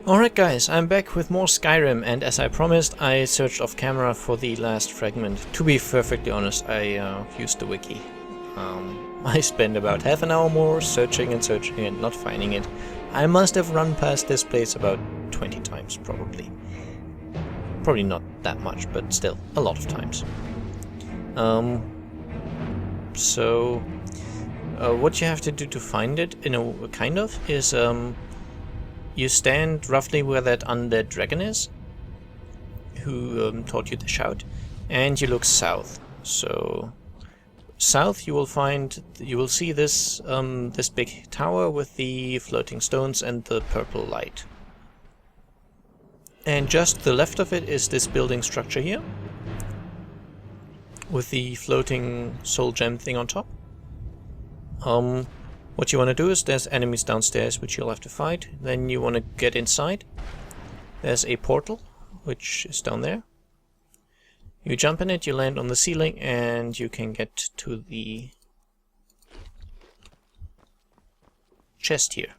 Alright guys, I'm back with more Skyrim, and as I promised, I searched off camera for the last fragment. To be perfectly honest, I used the wiki. I spent about half an hour more searching and not finding it. I must have run past this place about 20 times, probably. Probably not that much, but still, a lot of times. What you have to do to find it, is you stand roughly where that undead dragon is, who taught you the shout, and you look south. So south you will see this this big tower with the floating stones and the purple light. And just to the left of it is this building structure here, with the floating soul gem thing on top. What you want to do is, there's enemies downstairs which you'll have to fight. Then you want to get inside. There's a portal which is down there. You jump in it, you land on the ceiling, and you can get to the chest here,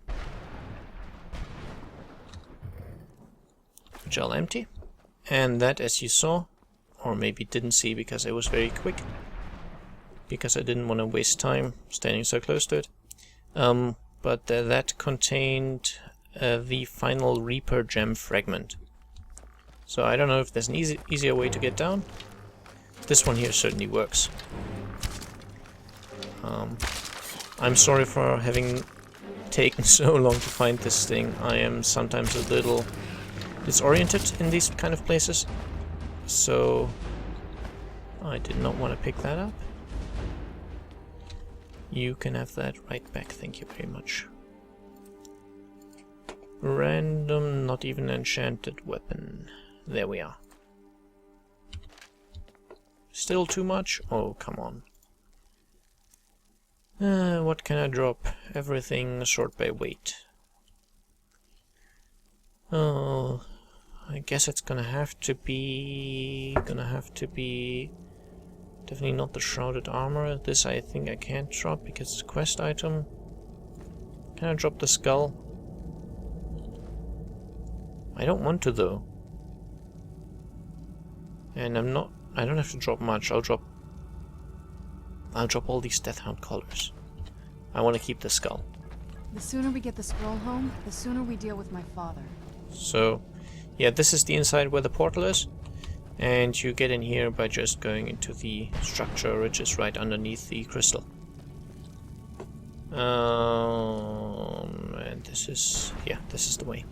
which I'll empty. And that, as you saw, or maybe didn't see because I was very quick, because I didn't want to waste time standing so close to it. That contained the final Reaper gem fragment. So I don't know if there's an easier way to get down. This one here certainly works. I'm sorry for having taken so long to find this thing. I am sometimes a little disoriented in these kind of places, so I did not want to pick that up. You can have that right back, thank you very much. Random, not even enchanted weapon. There we are. Still too much? Oh, come on. What can I drop? Everything sort by weight. Oh, I guess it's gonna have to be... Definitely not the shrouded armor. This I think I can't drop because it's a quest item. Can I drop the skull? I don't want to though. And I don't have to drop much. I'll drop all these Deathhound collars. I want to keep the skull. The sooner we get the scroll home, the sooner we deal with my father. So, yeah, this is the inside where the portal is. And you get in here by just going into the structure, which is right underneath the crystal. And this is the way.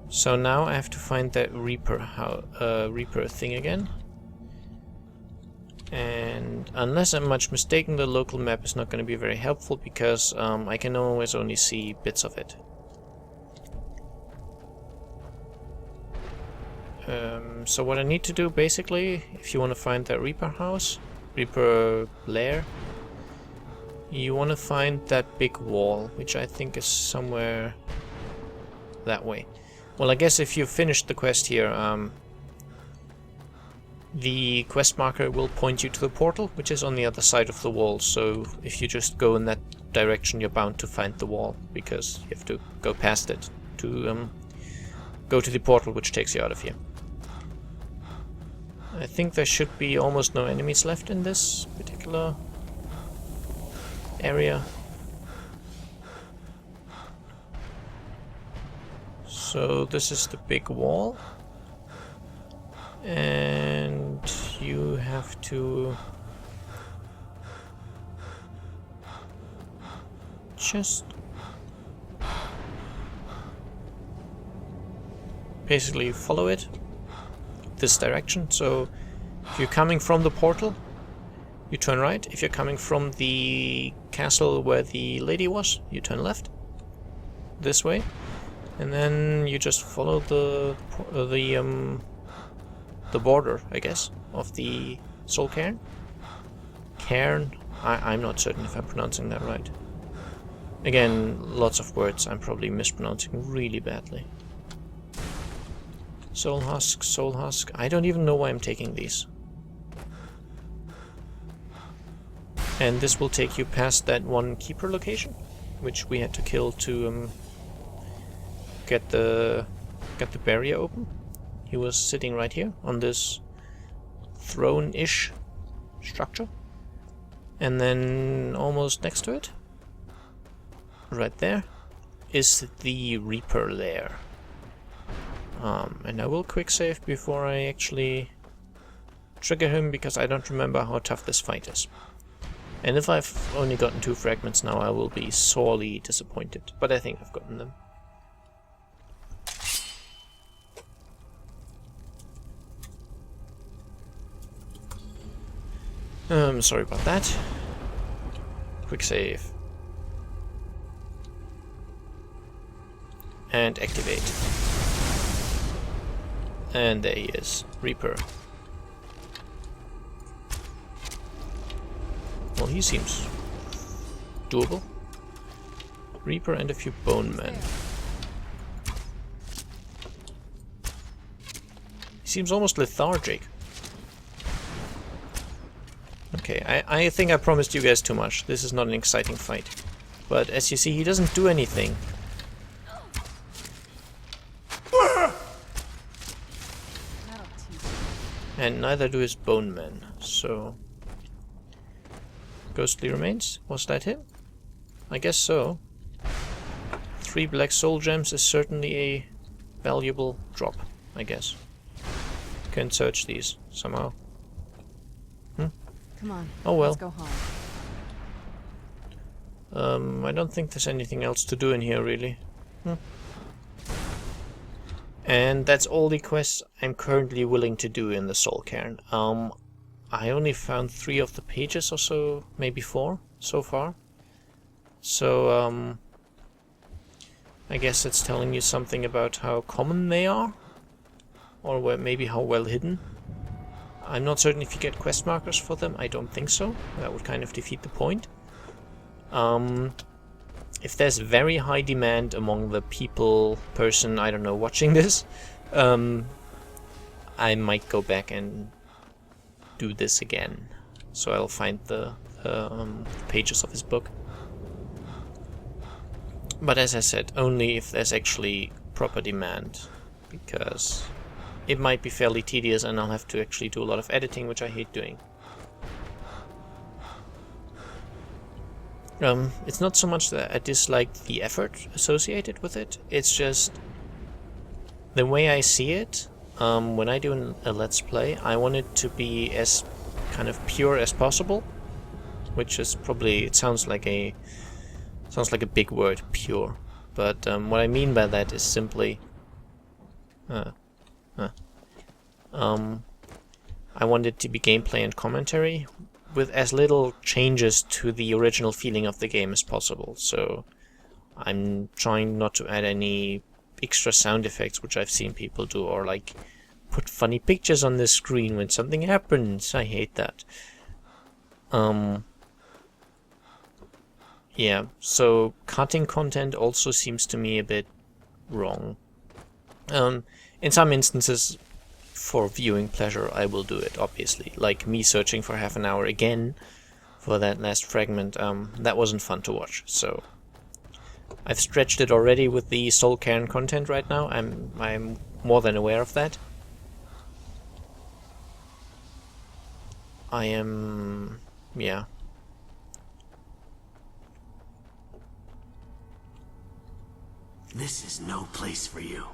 So now I have to find that Reaper thing again. And unless I'm much mistaken, the local map is not going to be very helpful because I can always only see bits of it. So what I need to do, basically, if you want to find that Reaper lair, you want to find that big wall, which I think is somewhere that way. Well, I guess if you finished the quest here, the quest marker will point you to the portal, which is on the other side of the wall, so if you just go in that direction, you're bound to find the wall, because you have to go past it to go to the portal, which takes you out of here. I think there should be almost no enemies left in this particular area. So this is the big wall. And you have to just basically follow it this direction. So if you're coming from the portal, you turn right. If you're coming from the castle where the lady was, you turn left this way, and then you just follow the border, I guess, of the Soul Cairn. Cairn? I'm not certain if I'm pronouncing that right. Again, lots of words I'm probably mispronouncing really badly. Soul Husk, Soul Husk. I don't even know why I'm taking these. And this will take you past that one keeper location, which we had to kill to get the barrier open. He was sitting right here on this throne-ish structure. And then almost next to it, right there, is the Reaper lair. And I will quick save before I actually trigger him, because I don't remember how tough this fight is. And if I've only gotten 2 fragments now, I will be sorely disappointed. But I think I've gotten them. Sorry about that. Quick save. And activate. And there he is, Reaper. Well, he seems doable. Reaper and a few bone men. He seems almost lethargic. Okay, I think I promised you guys too much. This is not an exciting fight. But as you see, he doesn't do anything. And neither do his bone men, so... Ghostly remains? Was that him? I guess so. 3 black soul gems is certainly a valuable drop, I guess. Can search these somehow. Come on. Oh well. Let's go home. I don't think there's anything else to do in here, really. And that's all the quests I'm currently willing to do in the Soul Cairn. I only found 3 of the pages or so, maybe 4 so far. So, I guess it's telling you something about how common they are, or maybe how well hidden. I'm not certain if you get quest markers for them. I don't think so. That would kind of defeat the point. If there's very high demand among the person, I don't know, watching this, I might go back and do this again. So I'll find the pages of his book. But as I said, only if there's actually proper demand, because it might be fairly tedious and I'll have to actually do a lot of editing, which I hate doing. It's not so much that I dislike the effort associated with it, it's just the way I see it. When I do a Let's Play, I want it to be as kind of pure as possible, which is probably, it sounds like a big word, pure. But what I mean by that is simply I want it to be gameplay and commentary with as little changes to the original feeling of the game as possible. So I'm trying not to add any extra sound effects, which I've seen people do, or like put funny pictures on the screen when something happens. I hate that. Yeah, so cutting content also seems to me a bit wrong. In some instances, for viewing pleasure, I will do it, obviously. Like me searching for half an hour again for that last fragment, that wasn't fun to watch, so... I've stretched it already with the Soul Cairn content right now, I'm more than aware of that. Yeah. This is no place for you.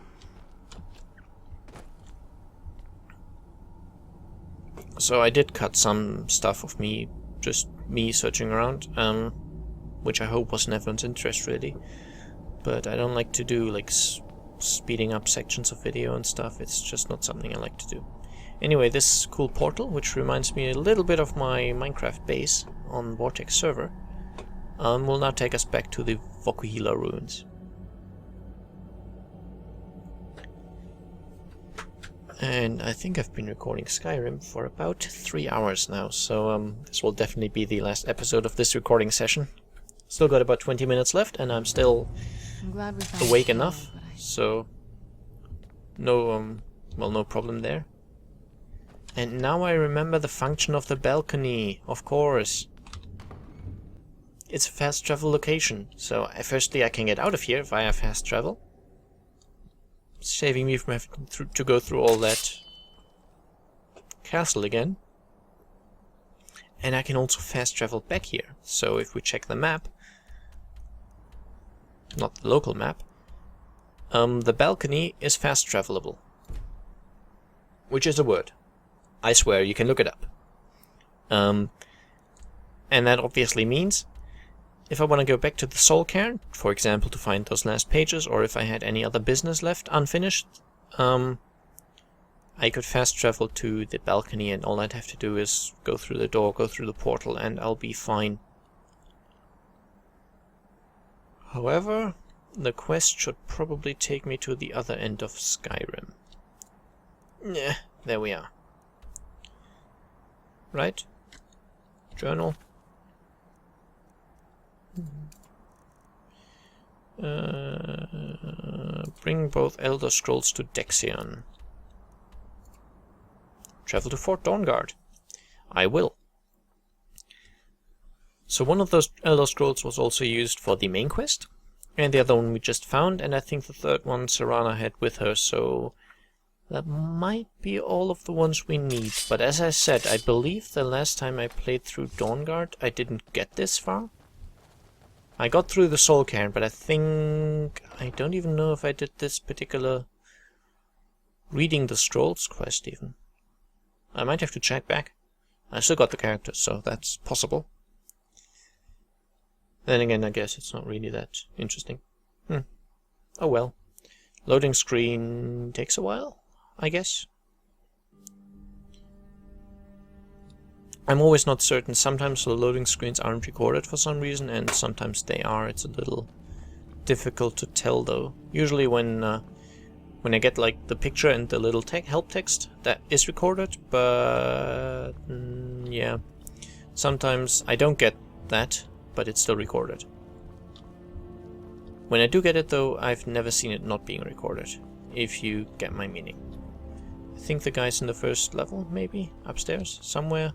So I did cut some stuff of me, just me searching around, which I hope was in everyone's interest, really. But I don't like to do, like, speeding up sections of video and stuff. It's just not something I like to do. Anyway, this cool portal, which reminds me a little bit of my Minecraft base on Vortex server, will now take us back to the Vokuhila ruins. And I think I've been recording Skyrim for about 3 hours now, so this will definitely be the last episode of this recording session. Still got about 20 minutes left, and I'm still awake enough, so no problem there. And now I remember the function of the balcony, of course. It's a fast travel location, so firstly I can get out of here via fast travel. saving me from having to go through all that castle again. And I can also fast travel back here. So if we check the map, not the local map, the balcony is fast travelable. Which is a word. I swear, you can look it up. And that obviously means if I want to go back to the Soul Cairn, for example, to find those last pages, or if I had any other business left unfinished, I could fast travel to the balcony, and all I'd have to do is go through the door, go through the portal, and I'll be fine. However, the quest should probably take me to the other end of Skyrim. Yeah, there we are. Right? Journal. Bring both Elder Scrolls to Dexion. Travel to Fort Dawnguard. I will. So one of those Elder Scrolls was also used for the main quest, and the other one we just found, and I think the third one Serana had with her, so that might be all of the ones we need. But as I said, I believe the last time I played through Dawnguard, I didn't get this far. I got through the Soul Cairn, but I don't even know if I did this particular reading the scrolls quest even. I might have to check back. I still got the characters, so that's possible. Then again, I guess it's not really that interesting. Oh well. Loading screen takes a while, I guess. I'm always not certain. Sometimes the loading screens aren't recorded for some reason, and sometimes they are. It's a little difficult to tell, though. Usually when I get like the picture and the little help text, that is recorded, but yeah. Sometimes I don't get that, but it's still recorded. When I do get it, though, I've never seen it not being recorded, if you get my meaning. I think the guy's in the first level, maybe? Upstairs? Somewhere?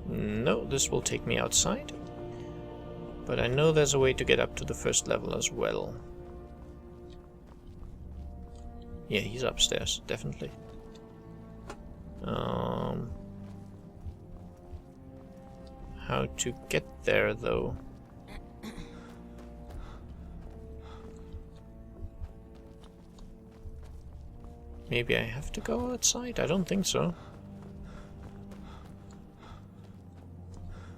No, this will take me outside. But I know there's a way to get up to the first level as well. Yeah, he's upstairs, definitely. How to get there, though? Maybe I have to go outside? I don't think so.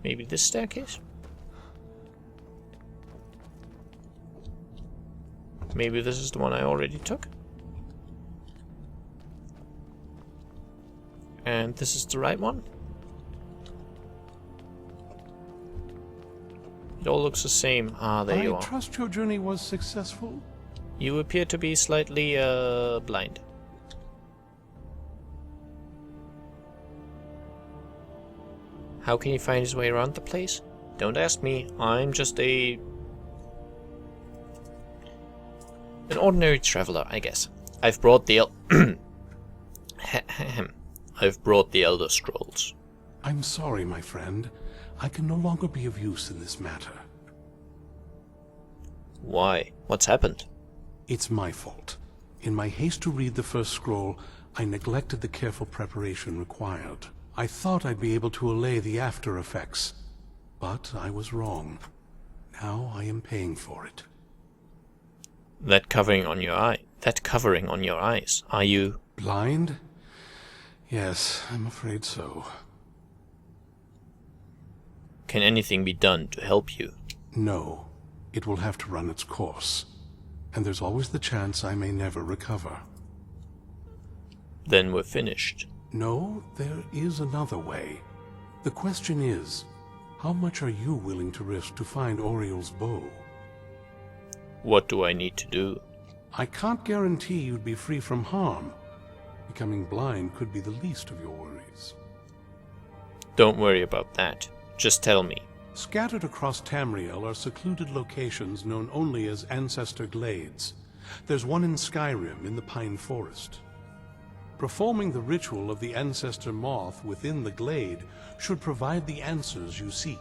Maybe this staircase? Maybe this is the one I already took? And this is the right one? It all looks the same. Ah, there you are. I trust your journey was successful. You appear to be slightly, blind. How can he find his way around the place? Don't ask me. I'm just an ordinary traveler, I guess. I've brought the I've brought the Elder Scrolls. I'm sorry, my friend. I can no longer be of use in this matter. Why? What's happened? It's my fault. In my haste to read the first scroll, I neglected the careful preparation required. I thought I'd be able to allay the after effects, but I was wrong. Now I am paying for it. That covering on your eyes. Are you blind? Yes, I'm afraid so. Can anything be done to help you? No. It will have to run its course. And there's always the chance I may never recover. Then we're finished. No, there is another way. The question is, how much are you willing to risk to find Oriel's bow? What do I need to do? I can't guarantee you'd be free from harm. Becoming blind could be the least of your worries. Don't worry about that. Just tell me. Scattered across Tamriel are secluded locations known only as Ancestor Glades. There's one in Skyrim in the Pine Forest. Performing the ritual of the ancestor moth within the glade should provide the answers you seek.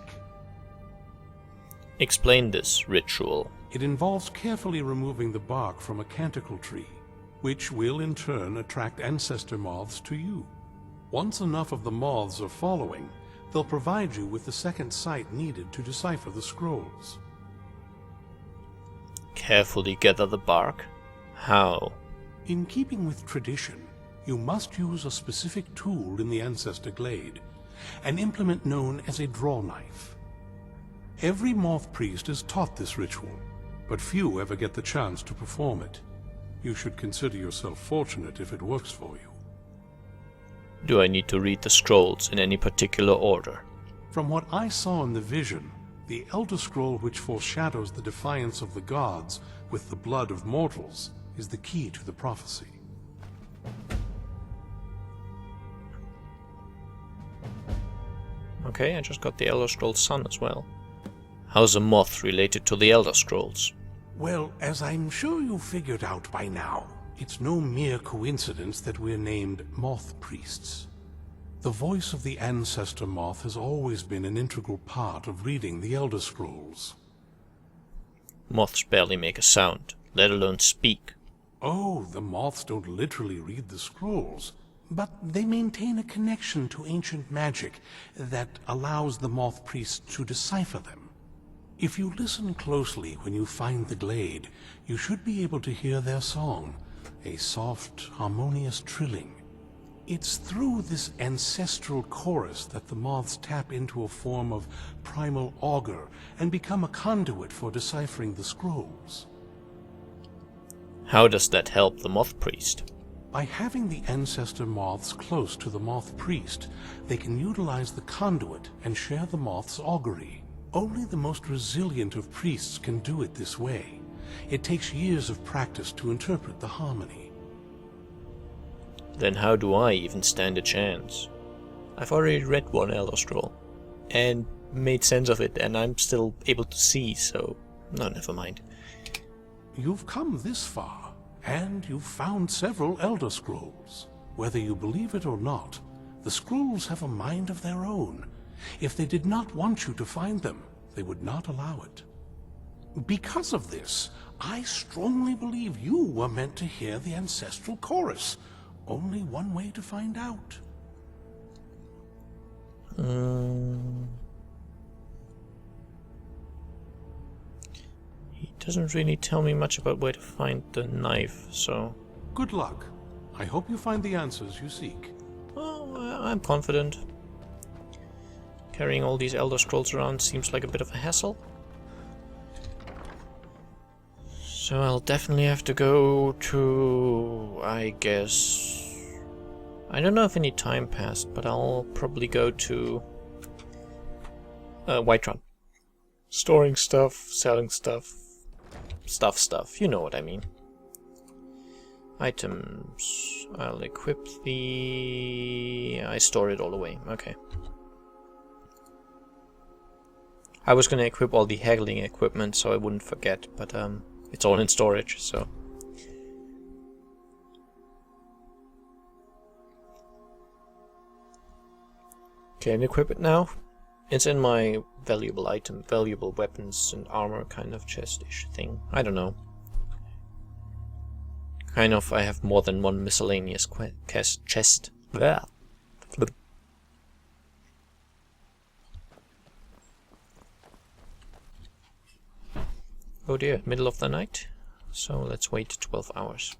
Explain this ritual. It involves carefully removing the bark from a canticle tree, which will in turn attract ancestor moths to you. Once enough of the moths are following, they'll provide you with the second sight needed to decipher the scrolls. Carefully gather the bark? How? In keeping with tradition, you must use a specific tool in the ancestor glade, an implement known as a draw knife. Every moth priest is taught this ritual, but few ever get the chance to perform it. You should consider yourself fortunate if it works for you. Do I need to read the scrolls in any particular order? From what I saw in the vision, the Elder Scroll which foreshadows the defiance of the gods with the blood of mortals is the key to the prophecy. Okay, I just got the Elder Scrolls Sun as well. How's a moth related to the Elder Scrolls? Well, as I'm sure you figured out by now, it's no mere coincidence that we're named moth priests. The voice of the ancestor moth has always been an integral part of reading the Elder Scrolls. Moths barely make a sound, let alone speak. Oh, the moths don't literally read the scrolls, but they maintain a connection to ancient magic that allows the moth priests to decipher them. If you listen closely when you find the glade, you should be able to hear their song, a soft, harmonious trilling. It's through this ancestral chorus that the moths tap into a form of primal augur and become a conduit for deciphering the scrolls. How does that help the moth priest? By having the ancestor moths close to the moth priest, they can utilize the conduit and share the moth's augury. Only the most resilient of priests can do it this way. It takes years of practice to interpret the harmony. Then how do I even stand a chance? I've already read one Elder Scroll and made sense of it, and I'm still able to see, so no, never mind. You've come this far, and you've found several Elder Scrolls. Whether you believe it or not, the scrolls have a mind of their own. If they did not want you to find them, they would not allow it. Because of this, I strongly believe you were meant to hear the ancestral chorus. Only one way to find out. He doesn't really tell me much about where to find the knife, so... Good luck. I hope you find the answers you seek. Well, I'm confident. Carrying all these Elder Scrolls around seems like a bit of a hassle. So I'll definitely have to go to... I guess... I don't know if any time passed, but I'll probably go to... Whiterun. Storing stuff, selling stuff... Stuff. You know what I mean. Items... I'll equip the... I store it all away. Okay. I was gonna equip all the haggling equipment so I wouldn't forget, but it's all in storage, so... Can I equip it now? It's in my valuable item, valuable weapons and armor kind of chest-ish thing. I don't know. Kind of, I have more than one miscellaneous chest. Blah. Oh dear, middle of the night. So let's wait 12 hours.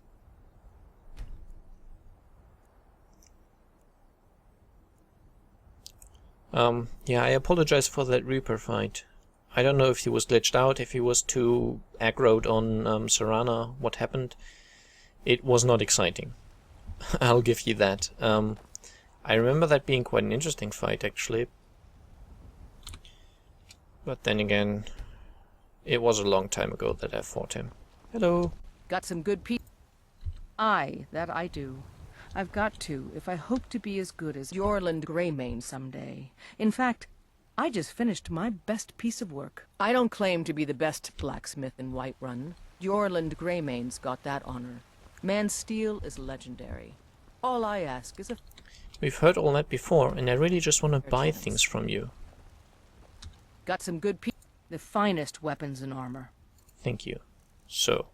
Yeah, I apologize for that Reaper fight. I don't know if he was glitched out, if he was too aggroed on Serana, what happened. It was not exciting. I'll give you that. I remember that being quite an interesting fight, actually. But then again, it was a long time ago that I fought him. Hello. Got some good people. Aye, that I do. I've got to, if I hope to be as good as Yorland Greymane someday. In fact, I just finished my best piece of work. I don't claim to be the best blacksmith in Whiterun. Yorland Greymane's got that honor. Man's steel is legendary. All I ask is a We've heard all that before, and I really just want to buy things from you. got some good the finest weapons and armor. Thank you. So,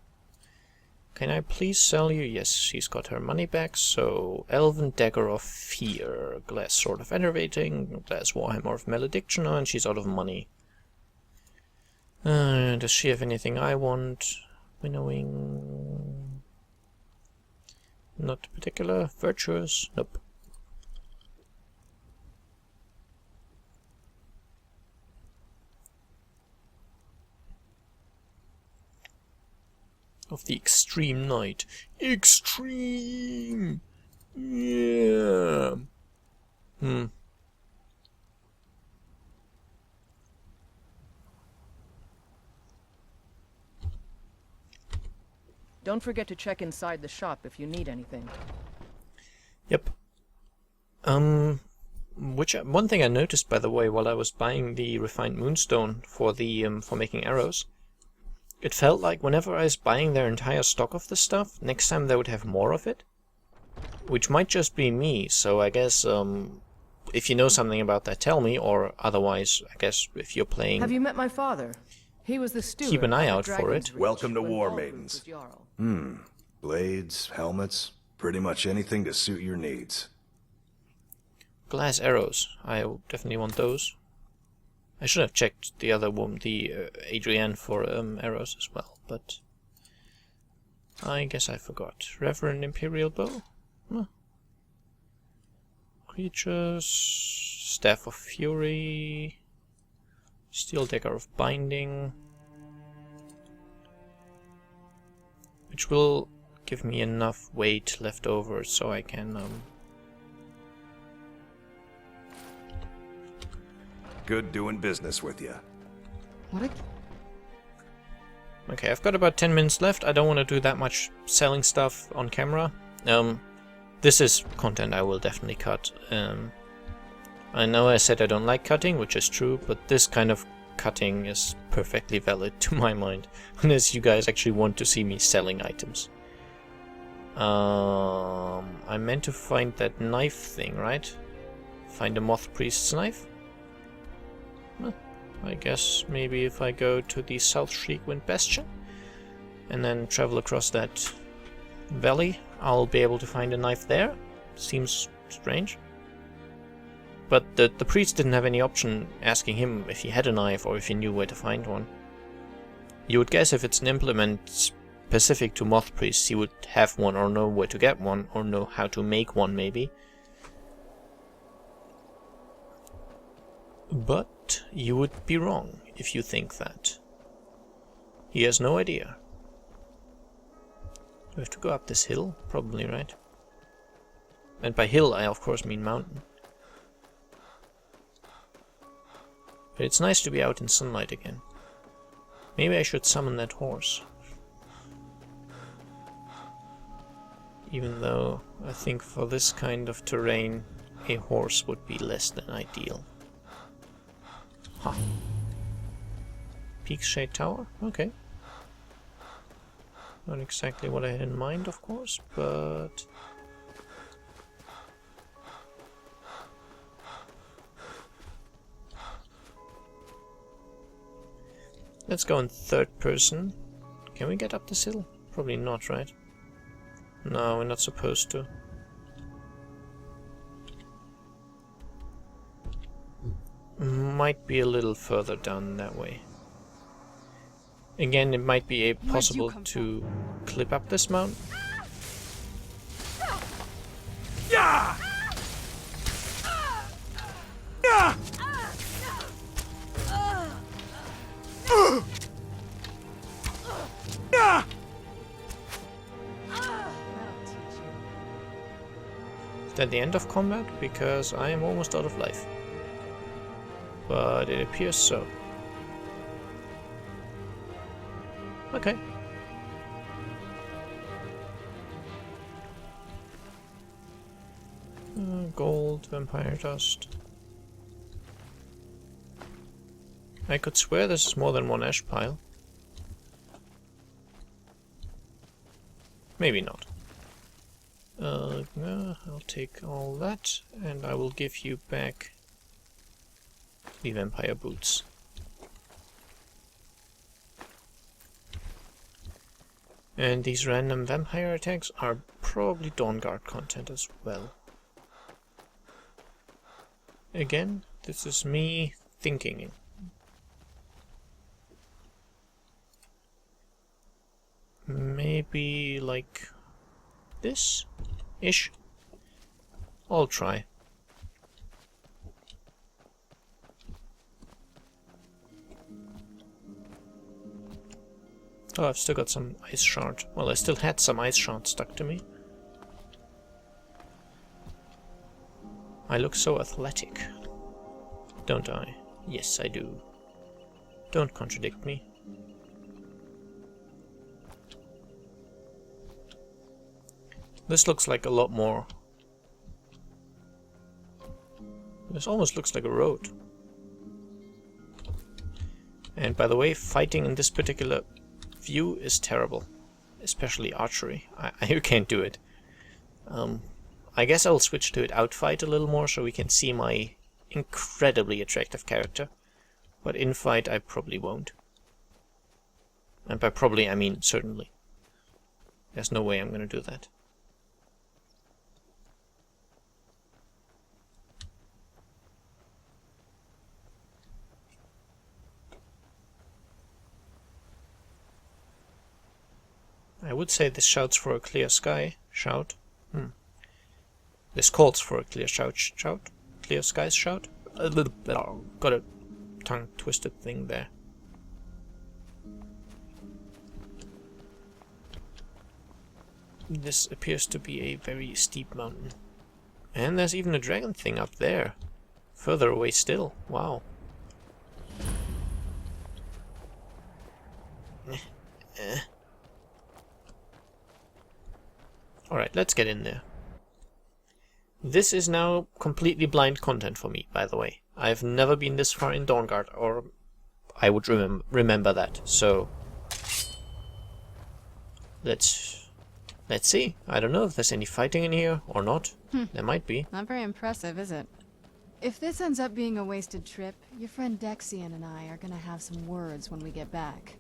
can I please sell you? Yes, she's got her money back. So, Elven Dagger of Fear, Glass Sword of Enervating, Glass Warhammer of Malediction, and she's out of money. Does she have anything I want? Winnowing... Not particular. Virtuous? Nope. Of the Extreme Knight. Extreme! Yeah! Don't forget to check inside the shop if you need anything. Yep. One thing I noticed, by the way, while I was buying the refined moonstone for the for making arrows, it felt like whenever I was buying their entire stock of the stuff, next time they would have more of it, which might just be me. So I guess if you know something about that, tell me. Or otherwise, I guess if you're playing, Have you met my father? He was the steward. keep an eye at the out for Dragon's it. Reach Welcome to when War Baldwin Maidens. was Jarl. Blades, helmets, pretty much anything to suit your needs. Glass arrows. I definitely want those. I should have checked the other woman, the Adrienne, for arrows as well, but I guess I forgot. Reverend Imperial Bow? Huh. Creatures, Staff of Fury, Steel Dagger of Binding, which will give me enough weight left over so I can Good doing business with you. What a... Okay, I've got about 10 minutes left. I don't want to do that much selling stuff on camera. This is content I will definitely cut. I know I said I don't like cutting, which is true, but this kind of cutting is perfectly valid to my mind, unless you guys actually want to see me selling items. I meant to find that knife thing, right? Find a Moth Priest's knife? I guess maybe if I go to the South Shriekwind Bastion and then travel across that valley, I'll be able to find a knife there. Seems strange. But the priest didn't have any option asking him if he had a knife or if he knew where to find one. You would guess if it's an implement specific to Moth Priests, he would have one or know where to get one or know how to make one maybe. But you would be wrong if you think that. He has no idea. Do I have to go up this hill? Probably, right? And by hill I of course mean mountain. But it's nice to be out in sunlight again. Maybe I should summon that horse. Even though I think for this kind of terrain a horse would be less than ideal. Huh. Peak Shade Tower? Okay. Not exactly what I had in mind, of course, but... Let's go in third person. Can we get up this hill? Probably not, right? No, we're not supposed to. Might be a little further down that way. Again, it might be possible to clip up this mountain. Yeah! Yeah! Yeah! Is that the end of combat? Because I am almost out of life. But it appears so. Okay. Gold, vampire dust. I could swear this is more than one ash pile. Maybe not. No, I'll take all that, and I will give you back the vampire boots. And these random vampire attacks are probably Dawnguard content as well. Again, this is me thinking. Maybe like this-ish? I'll try. Oh, I've still got some ice shard. Well, I still had some ice shard stuck to me. I look so athletic, don't I? Yes, I do. Don't contradict me. This looks like a lot more. This almost looks like a road. And by the way, fighting in this particular view is terrible. Especially archery. I can't do it. I guess I'll switch to it outfight a little more so we can see my incredibly attractive character. But infight I probably won't. And by probably I mean certainly. There's no way I'm gonna do that. I would say this shouts for a clear sky. Shout. This calls for a clear shout. Clear skies shout. Got a tongue twisted thing there. This appears to be a very steep mountain. And there's even a dragon thing up there. Further away still. Wow. Alright, let's get in there. This is now completely blind content for me, by the way. I've never been this far in Dawnguard, or I would remember that, so let's see. I don't know if there's any fighting in here or not. There might be. Not very impressive, is it? If this ends up being a wasted trip, your friend Dexian and I are gonna have some words when we get back.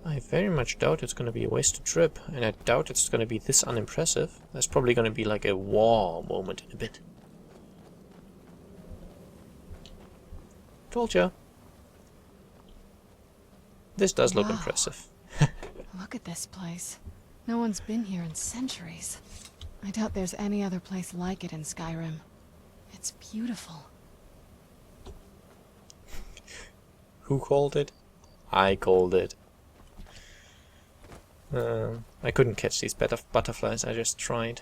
I very much doubt it's going to be a wasted trip, and I doubt it's going to be this unimpressive. There's probably going to be like a war moment in a bit. Told ya. This does look impressive. Look at this place. No one's been here in centuries. I doubt there's any other place like it in Skyrim. It's beautiful. Who called it? I called it. I couldn't catch these butterflies, I just tried.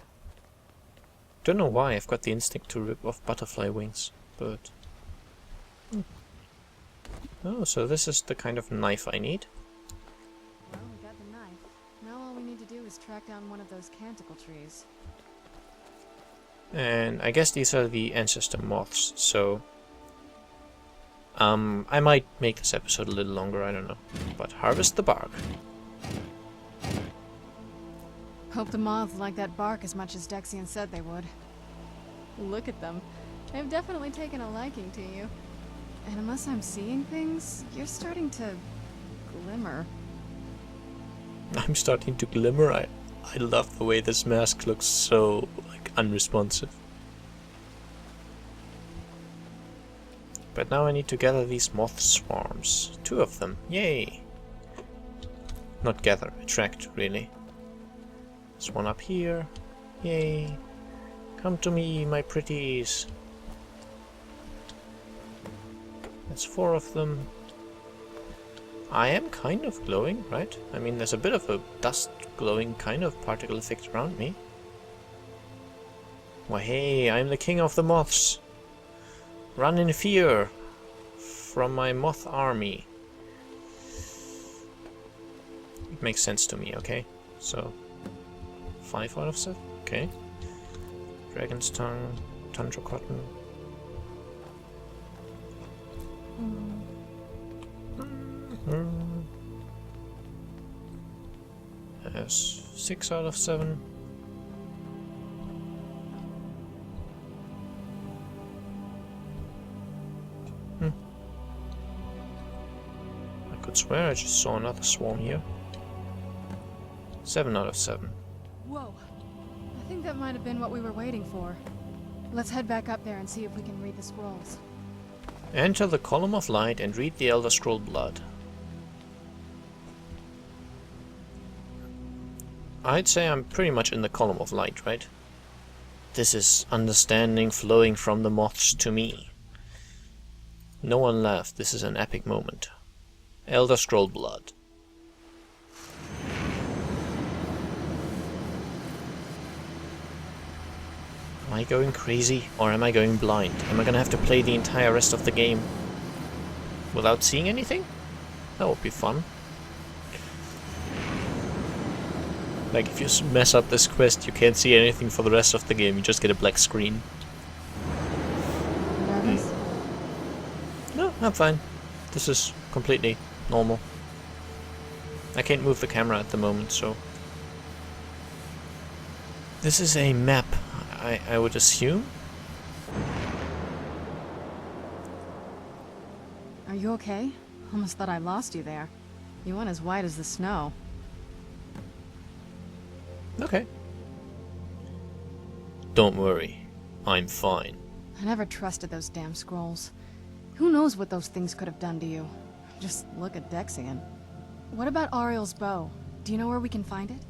Don't know why I've got the instinct to rip off butterfly wings, but... Oh, so this is the kind of knife I need. Well, we got the knife. Now all we need to do is track down one of those canticle trees. And I guess these are the ancestor moths, so... I might make this episode a little longer, I don't know. But harvest the bark. Hope the moths like that bark as much as Dexian said they would. Look at them. They've definitely taken a liking to you. And unless I'm seeing things, you're starting to glimmer. I'm starting to glimmer. I love the way this mask looks so, like, unresponsive. But now I need to gather these moth swarms. 2 of them. Yay! Not gather, attract, really. There's one up here. Yay. Come to me, my pretties. That's 4 of them. I am kind of glowing, right? I mean, there's a bit of a dust glowing kind of particle effect around me. Why, hey, I'm the king of the moths. Run in fear from my moth army. It makes sense to me, okay? So... 5 out of 7? Okay. Dragon's Tongue, Tundra Cotton. There's 6 out of 7. I could swear I just saw another swarm here. 7 out of 7. Whoa. I think that might have been what we were waiting for. Let's head back up there and see if we can read the scrolls. Enter the column of light and read the Elder Scroll Blood. I'd say I'm pretty much in the column of light, right? This is understanding flowing from the moths to me. No one laughed. This is an epic moment. Elder Scroll Blood. Am I going crazy or am I going blind? Am I gonna have to play the entire rest of the game without seeing anything? That would be fun. Like if you mess up this quest, you can't see anything for the rest of the game, you just get a black screen. Nervous? No, I'm fine. This is completely normal. I can't move the camera at the moment, so... This is a map, I would assume? Are you okay? Almost thought I lost you there. You went as white as the snow. Okay. Don't worry, I'm fine. I never trusted those damn scrolls. Who knows what those things could have done to you? Just look at Dexian. What about Ariel's bow? Do you know where we can find it?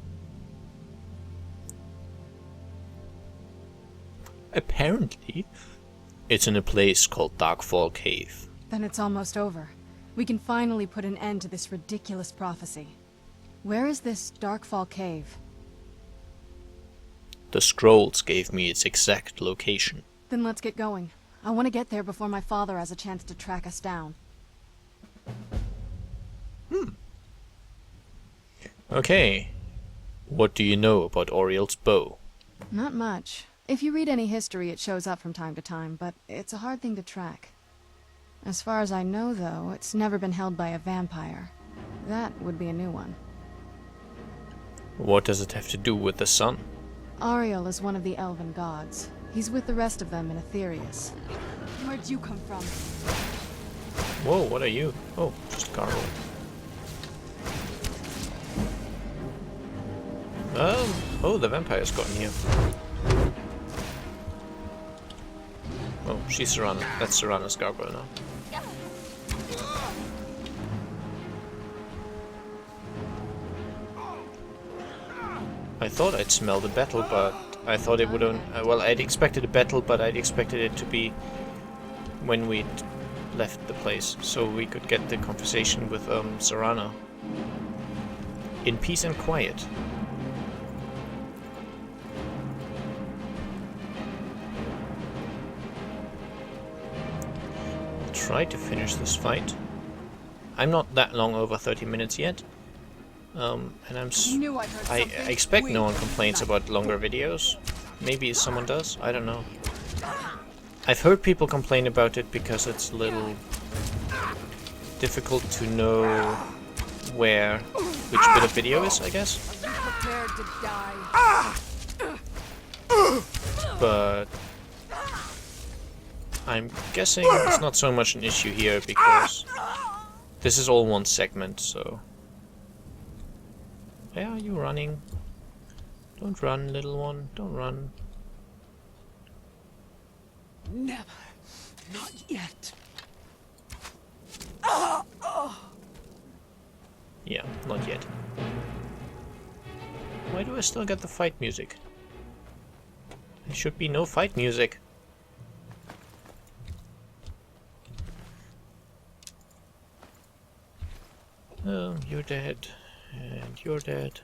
Apparently, it's in a place called Darkfall Cave. Then it's almost over. We can finally put an end to this ridiculous prophecy. Where is this Darkfall Cave? The scrolls gave me its exact location. Then let's get going. I want to get there before my father has a chance to track us down. Okay. What do you know about Oriel's bow? Not much. If you read any history, it shows up from time to time, but it's a hard thing to track. As far as I know, though, it's never been held by a vampire. That would be a new one. What does it have to do with the sun? Ariel is one of the elven gods. He's with the rest of them in Aetherius. Where'd you come from? Whoa, what are you? Oh, just a gargoyle. Oh, the vampire's gotten here. Oh, she's Serana. That's Serana's gargoyle now. I thought I'd smell the battle, but I thought it would well, I'd expected a battle, but I'd expected it to be when we'd left the place, so we could get the conversation with Serana in peace and quiet. I'll try to finish this fight. I'm not that long over 30 minutes yet. And I expect no one complains about longer videos. Maybe someone does, I don't know. I've heard people complain about it because it's a little difficult to know which bit of video is, I guess. But I'm guessing it's not so much an issue here because this is all one segment, so... Where are you running? Don't run, little one. Don't run. Never. Not yet. Yeah, not yet. Why do I still get the fight music? There should be no fight music. Oh, you're dead. And you're dead.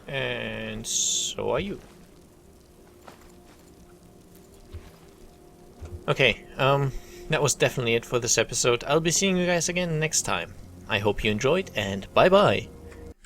And so are you. Okay, that was definitely it for this episode. I'll be seeing you guys again next time. I hope you enjoyed, and bye bye!